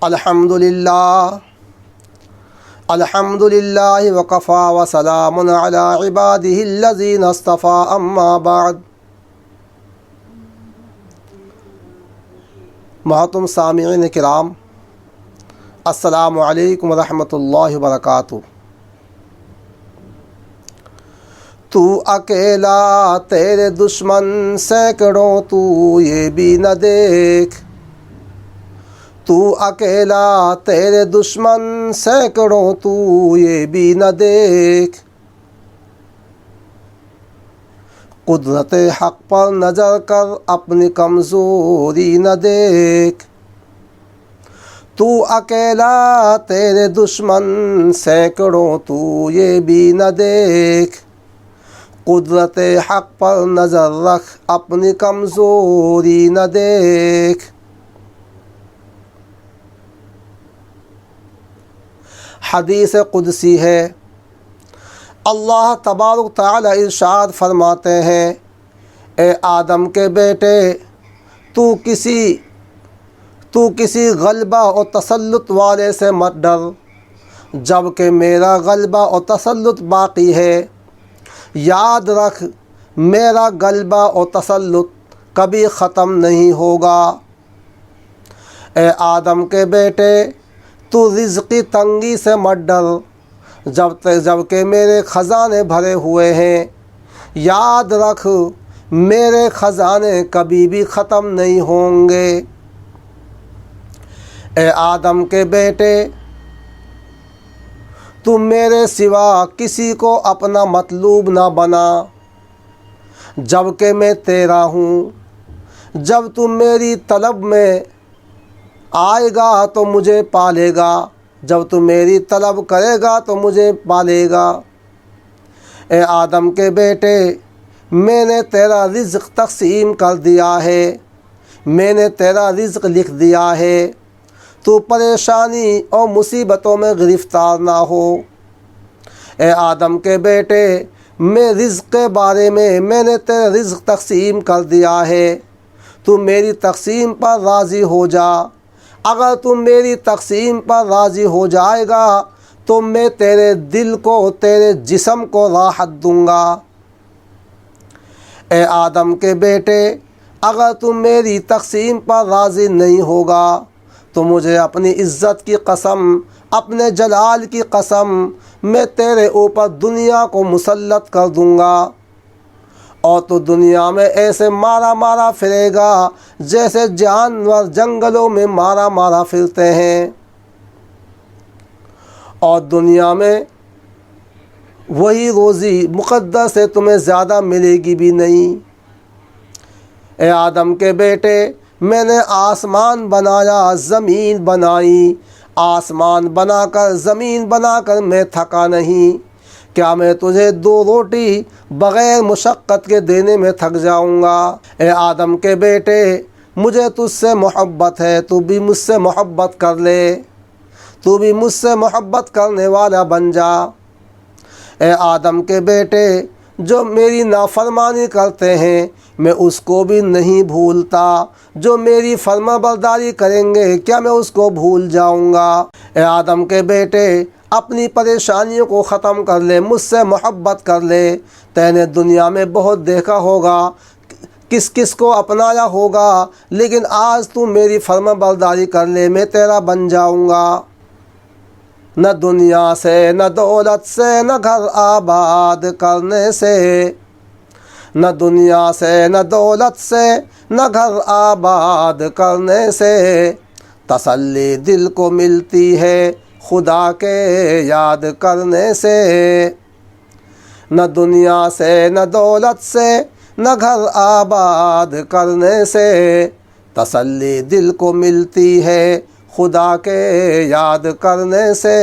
الحمدللہ وکفا وسلام علی عبادہ الذین اصطفیٰ اما بعد۔ محترم سامعین کرام، السلام علیکم ورحمۃ اللہ وبرکاتہ۔ تو اکیلا تیرے دشمن سینکڑوں تو یہ بھی نہ دیکھ، تو اکیلا تیرے دشمن سینکڑوں تو یہ بھی نہ دیکھ، قدرت حق پر نظر کر اپنی کمزوری نہ دیکھ، تو اکیلا تیرے دشمن سینکڑوں تو یہ بھی نہ دیکھ، قدرت حق پر نظر رکھ اپنی کمزوری نہ دیکھ۔ حدیث قدسی ہے، اللہ تبارک تعالی ارشاد فرماتے ہیں، اے آدم کے بیٹے، تو کسی غلبہ اور تسلط والے سے مت ڈر جب کہ میرا غلبہ اور تسلط باقی ہے۔ یاد رکھ، میرا غلبہ اور تسلط کبھی ختم نہیں ہوگا۔ اے آدم کے بیٹے، تو رزقی تنگی سے مت ڈر جب کہ میرے خزانے بھرے ہوئے ہیں۔ یاد رکھ، میرے خزانے کبھی بھی ختم نہیں ہوں گے۔ اے آدم کے بیٹے، تو میرے سوا کسی کو اپنا مطلوب نہ بنا جب کہ میں تیرا ہوں۔ جب تو میری طلب میں آئے گا تو مجھے پالے گا، جب تو میری طلب کرے گا تو مجھے پالے گا۔ اے آدم کے بیٹے، میں نے تیرا رزق تقسیم کر دیا ہے، میں نے تیرا رزق لکھ دیا ہے، تو پریشانی اور مصیبتوں میں گرفتار نہ ہو۔ اے آدم کے بیٹے، میں رزق کے بارے میں نے تیرا رزق تقسیم کر دیا ہے، تو میری تقسیم پر راضی ہو جا۔ اگر تم میری تقسیم پر راضی ہو جائے گا تو میں تیرے دل کو، تیرے جسم کو راحت دوں گا۔ اے آدم کے بیٹے، اگر تم میری تقسیم پر راضی نہیں ہوگا تو مجھے اپنی عزت کی قسم، اپنے جلال کی قسم، میں تیرے اوپر دنیا کو مسلط کر دوں گا، اور تو دنیا میں ایسے مارا پھرے گا جیسے جانور جنگلوں میں مارا پھرتے ہیں، اور دنیا میں وہی روزی مقدر سے تمہیں زیادہ ملے گی بھی نہیں۔ اے آدم کے بیٹے، میں نے آسمان بنایا، زمین بنائی، آسمان بنا کر، زمین بنا کر میں تھکا نہیں۔ کیا میں تجھے 2 روٹی بغیر مشقت کے دینے میں تھک جاؤں گا؟ اے آدم کے بیٹے، مجھے تجھ سے محبت ہے، تو بھی مجھ سے محبت کر لے، تو بھی مجھ سے محبت کرنے والا بن جا۔ اے آدم کے بیٹے، جو میری نافرمانی کرتے ہیں میں اس کو بھی نہیں بھولتا، جو میری فرما برداری کریں گے کیا میں اس کو بھول جاؤں گا؟ اے آدم کے بیٹے، اپنی پریشانیوں کو ختم کر لے، مجھ سے محبت کر لے۔ تینے نے دنیا میں بہت دیکھا ہوگا، کس کو اپنایا ہوگا، لیکن آج تو میری فرما برداری کر لے، میں تیرا بن جاؤں گا۔ نہ دنیا سے، نہ دولت سے، نہ گھر آباد کرنے سے، نہ دنیا سے، نہ دولت سے، نہ گھر آباد کرنے سے تسلی دل کو ملتی ہے خدا کے یاد کرنے سے۔ نہ دنیا سے، نہ دولت سے، نہ گھر آباد کرنے سے تسلی دل کو ملتی ہے خدا کے یاد کرنے سے۔